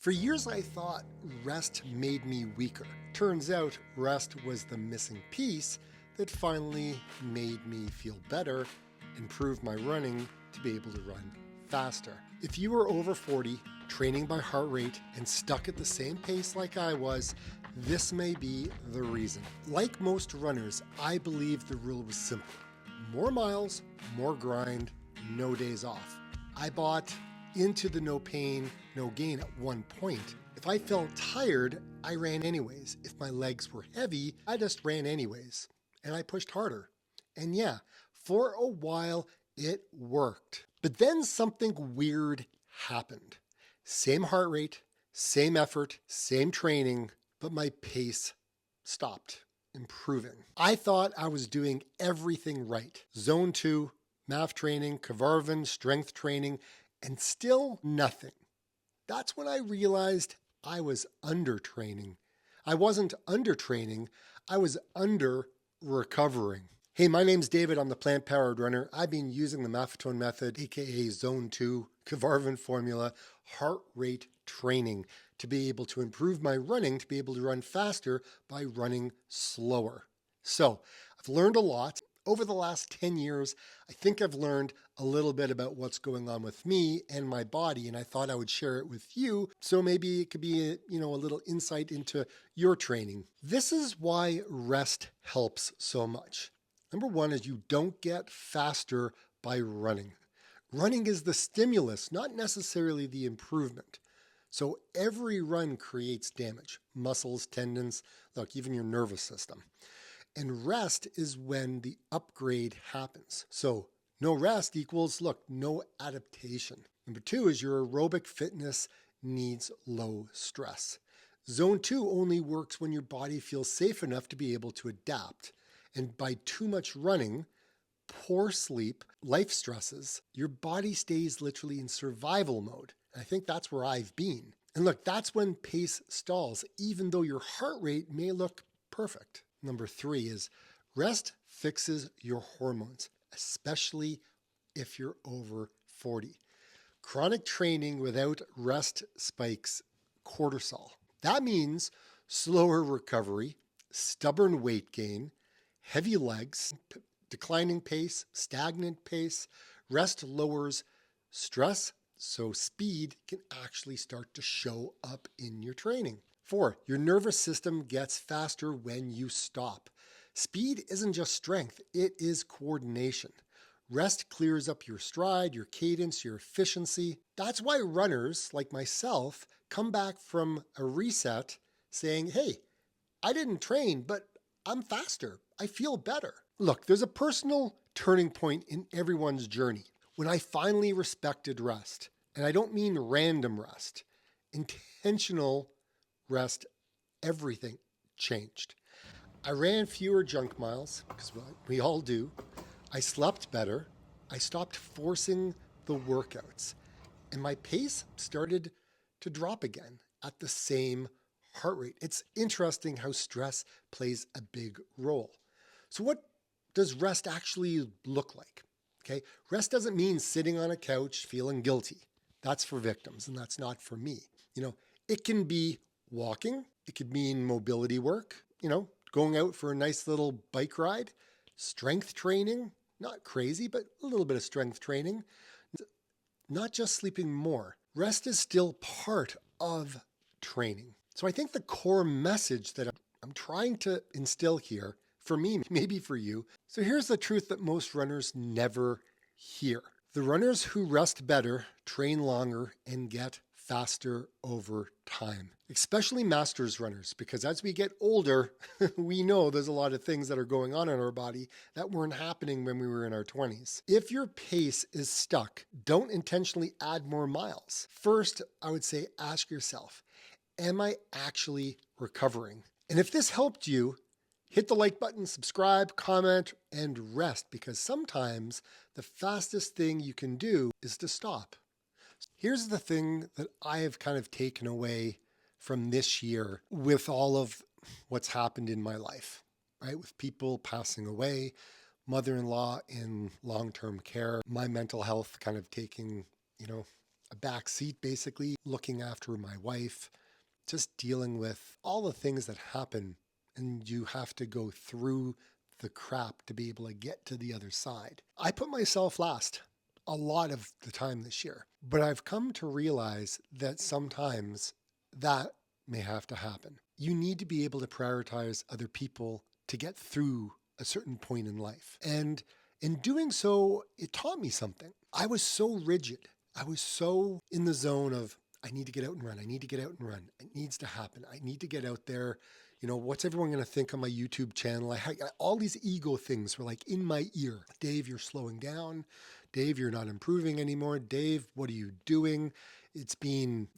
For years I thought rest made me weaker. Turns out rest was the missing piece that finally made me feel better, improve my running to be able to run faster. If you are over 40, training by heart rate, and stuck at the same pace like I was, this may be the reason. Like most runners, I believe the rule was simple. More miles, more grind, no days off. I bought into the no pain, no gain at one point. If I felt tired, I ran anyways. If my legs were heavy, I just ran anyways. And I pushed harder. And yeah, for a while, it worked. But then something weird happened. Same heart rate, same effort, same training, but my pace stopped improving. I thought I was doing everything right. Zone 2, MAF training, Kavarvan, strength training, and still nothing. That's when I realized I was undertraining. I wasn't undertraining, I was under recovering. Hey, my name's David. I'm the plant-powered runner. I've been using the Maffetone method, aka Zone 2, Kavarvan formula, heart rate training to be able to improve my running, to be able to run faster by running slower. So I've learned a lot. Over the last 10 years, I think I've learned a little bit about what's going on with me and my body, and I thought I would share it with you, so maybe it could be a little insight into your training. This is why rest helps so much. Number one is you don't get faster by running. Running is the stimulus, not necessarily the improvement. So every run creates damage, muscles, tendons, look, even your nervous system. And rest is when the upgrade happens. So no rest equals, no adaptation. Number two is your aerobic fitness needs low stress. Zone 2 only works when your body feels safe enough to be able to adapt. And by too much running, poor sleep, life stresses, your body stays literally in survival mode. And I think that's where I've been. And look, that's when pace stalls, even though your heart rate may look perfect. Number three is rest fixes your hormones, especially if you're over 40. Chronic training without rest spikes cortisol. That means slower recovery, stubborn weight gain, heavy legs, declining pace, stagnant pace. Rest lowers stress, so speed can actually start to show up in your training. 4, your nervous system gets faster when you stop. Speed isn't just strength, it is coordination. Rest clears up your stride, your cadence, your efficiency. That's why runners like myself come back from a reset saying, hey, I didn't train, but I'm faster. I feel better. Look, there's a personal turning point in everyone's journey when I finally respected rest. And I don't mean random rest, intentional rest. Everything changed. I ran fewer junk miles, because we all do. I slept better. I stopped forcing the workouts. And my pace started to drop again at the same heart rate. It's interesting how stress plays a big role. So what does rest actually look like? Okay, rest doesn't mean sitting on a couch feeling guilty. That's for victims, and that's not for me. It can be walking. It could mean mobility work, going out for a nice little bike ride, strength training, not crazy, but a little bit of strength training, not just sleeping more. Rest is still part of training. So I think the core message that I'm trying to instill here, for me, maybe for you. So here's the truth that most runners never hear. The runners who rest better, train longer, and get faster over time, especially masters runners, because as we get older, we know there's a lot of things that are going on in our body that weren't happening when we were in our 20s. If your pace is stuck, don't intentionally add more miles. First, I would say ask yourself, am I actually recovering? And if this helped you, hit the like button, subscribe, comment, and rest, because sometimes the fastest thing you can do is to stop. Here's the thing that I have kind of taken away from this year with all of what's happened in my life, right? With people passing away, mother-in-law in long-term care, my mental health kind of taking, a back seat, basically looking after my wife, just dealing with all the things that happen, and you have to go through the crap to be able to get to the other side. I put myself last a lot of the time this year, but I've come to realize that sometimes that may have to happen. You need to be able to prioritize other people to get through a certain point in life. And in doing so, it taught me something. I was so rigid. I was so in the zone of, I need to get out and run. I need to get out and run. It needs to happen. I need to get out there. You know, what's everyone going to think on my YouTube channel? All these ego things were like in my ear. Dave, you're slowing down. Dave, you're not improving anymore. Dave, what are you doing? It's been,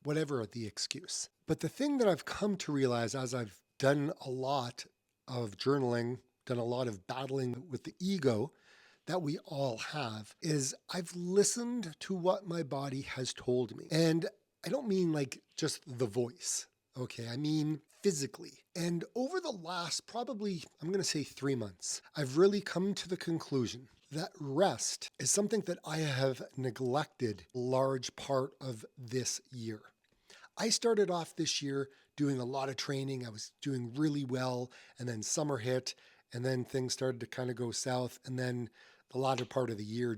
whatever the excuse. But the thing that I've come to realize as I've done a lot of journaling, done a lot of battling with the ego that we all have, is I've listened to what my body has told me. And I don't mean like just the voice, okay? I mean physically. And over the last probably, I'm going to say 3 months, I've really come to the conclusion that rest is something that I have neglected a large part of this year. I started off this year doing a lot of training. I was doing really well, and then summer hit, and then things started to kind of go south, and then the latter part of the year,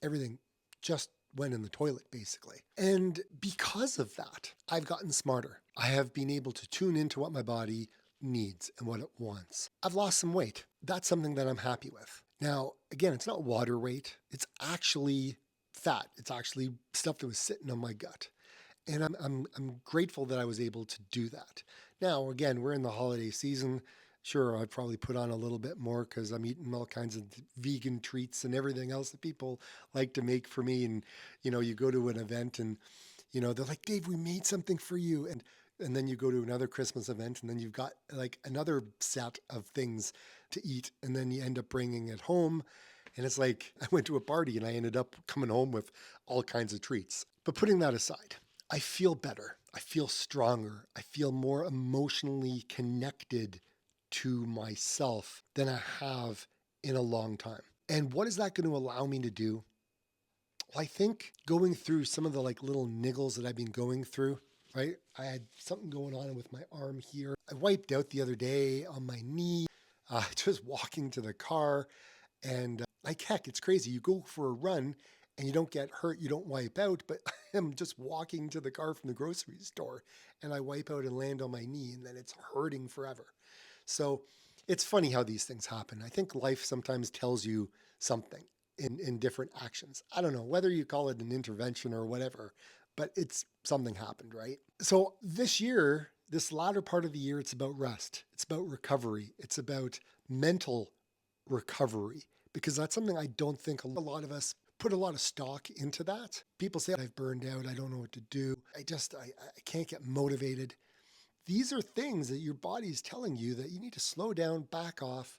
everything just went in the toilet, basically. And because of that, I've gotten smarter. I have been able to tune into what my body needs and what it wants. I've lost some weight. That's something that I'm happy with. Now, again, it's not water weight. It's actually fat. It's actually stuff that was sitting on my gut. And I'm grateful that I was able to do that. Now, again, we're in the holiday season. Sure, I'd probably put on a little bit more because I'm eating all kinds of vegan treats and everything else that people like to make for me. And, you go to an event and, they're like, Dave, we made something for you. And then you go to another Christmas event and then you've got like another set of things to eat. And then you end up bringing it home. And it's like, I went to a party and I ended up coming home with all kinds of treats. But putting that aside, I feel better. I feel stronger. I feel more emotionally connected to myself than I have in a long time. And what is that going to allow me to do? Well, I think going through some of the like little niggles that I've been going through, right? I had something going on with my arm here. I wiped out the other day on my knee, just walking to the car. And like heck, it's crazy. You go for a run and you don't get hurt, you don't wipe out, but I'm just walking to the car from the grocery store and I wipe out and land on my knee and then it's hurting forever. So it's funny how these things happen. I think life sometimes tells you something in different actions. I don't know whether you call it an intervention or whatever, but it's something happened, right? So this year, this latter part of the year, it's about rest. It's about recovery. It's about mental recovery, because that's something I don't think a lot of us put a lot of stock into that. People say, I've burned out. I don't know what to do. I can't get motivated. These are things that your body is telling you that you need to slow down, back off,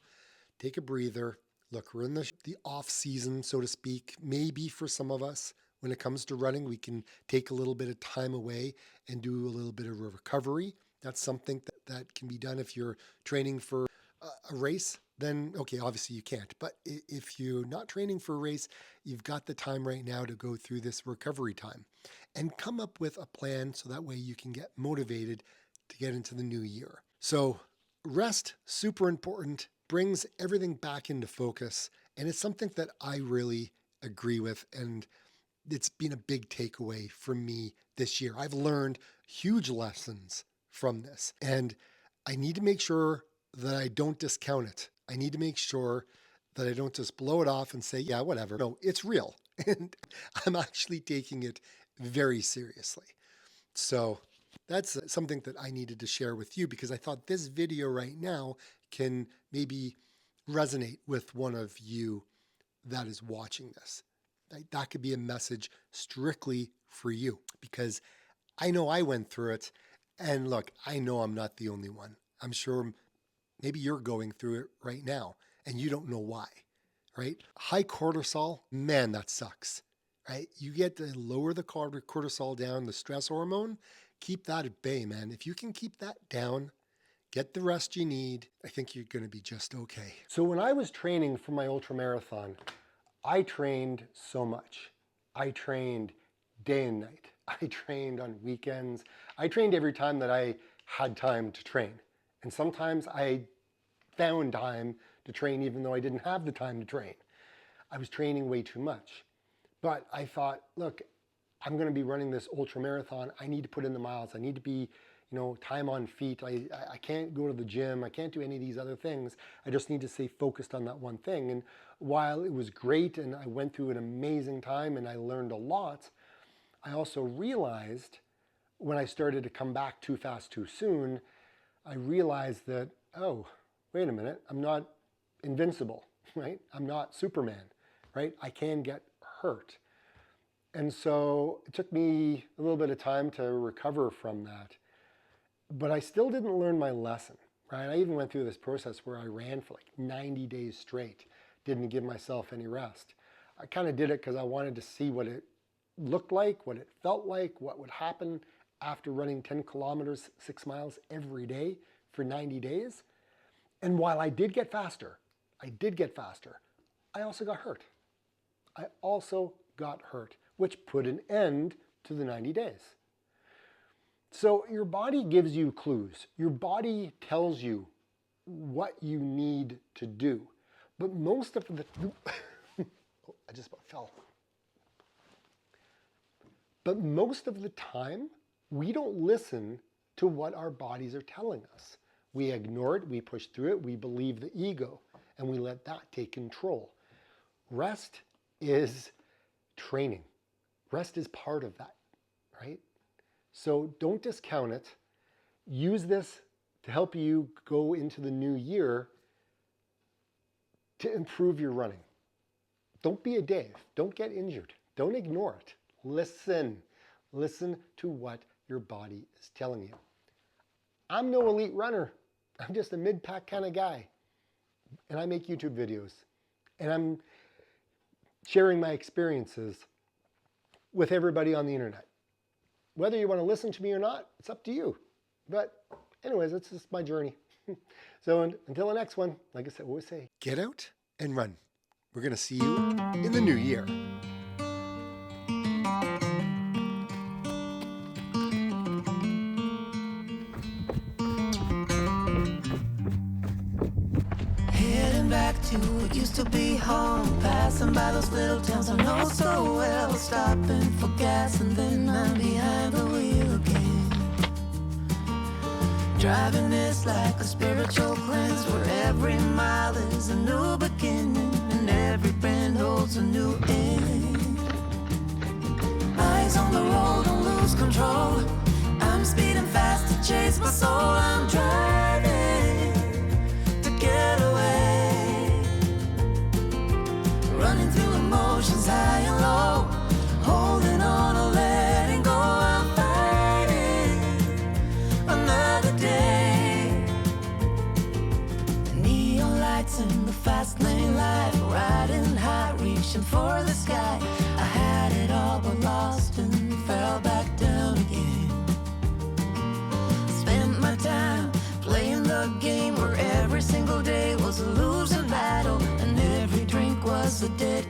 take a breather. Look, we're in the off season, so to speak. Maybe for some of us, when it comes to running, we can take a little bit of time away and do a little bit of a recovery. That's something that can be done if you're training for a race. Then, okay, obviously you can't. But if you're not training for a race, you've got the time right now to go through this recovery time and come up with a plan so that way you can get motivated to get into the new year. So rest, super important, brings everything back into focus. And it's something that I really agree with. And it's been a big takeaway for me this year. I've learned huge lessons from this. And I need to make sure that I don't discount it. I need to make sure that I don't just blow it off and say, yeah, whatever. No, it's real. And I'm actually taking it very seriously. So that's something that I needed to share with you because I thought this video right now can maybe resonate with one of you that is watching this. That could be a message strictly for you because I know I went through it. And look, I know I'm not the only one. I'm sure maybe you're going through it right now and you don't know why, right? High cortisol, man, that sucks, right? You get to lower the cortisol down, the stress hormone, keep that at bay, man. If you can keep that down, get the rest you need, I think you're going to be just okay. So when I was training for my ultra marathon, I trained so much. I trained day and night. I trained on weekends. I trained every time that I had time to train. And sometimes I found time to train even though I didn't have the time to train. I was training way too much. But I thought, look, I'm going to be running this ultra marathon. I need to put in the miles. I need to be, time on feet. I can't go to the gym. I can't do any of these other things. I just need to stay focused on that one thing. And while it was great and I went through an amazing time and I learned a lot, I also realized when I started to come back too fast, too soon, I realized that, oh, wait a minute, I'm not invincible, right? I'm not Superman, right? I can get hurt. And so it took me a little bit of time to recover from that. But I still didn't learn my lesson, right? I even went through this process where I ran for like 90 days straight, didn't give myself any rest. I kind of did it because I wanted to see what it looked like, what it felt like, what would happen after running 10 kilometers, 6 miles every day for 90 days. And while I did get faster, I also got hurt. Which put an end to the 90 days. So your body gives you clues. Your body tells you what you need to do. But most of the, I just about fell. But most of the time, we don't listen to what our bodies are telling us. We ignore it, we push through it, we believe the ego, and we let that take control. Rest is training. Rest is part of that, right? So don't discount it. Use this to help you go into the new year to improve your running. Don't be a Dave. Don't get injured. Don't ignore it. Listen. Listen to what your body is telling you. I'm no elite runner. I'm just a mid-pack kind of guy. And I make YouTube videos. And I'm sharing my experiences with everybody on the internet. Whether you want to listen to me or not, it's up to you. But anyways, it's just my journey. So until the next one, like I said, always say, get out and run. We're going to see you in the new year. Back to what used to be home, passing by those little towns I know so well, stopping for gas and then I'm behind the wheel again. Driving this like a spiritual cleanse, where every mile is a new beginning and every bend holds a new end. Eyes on the road, don't lose control. I'm speeding fast to chase my soul. I'm driving to get away, running through emotions high and low, holding on or letting go. I'm fighting another day. Neon lights in the fast lane life, riding high, reaching for the sky. I had it all but lost and fell back down again. Spent my time playing the game where every single day was a losing battle and every drink was a dead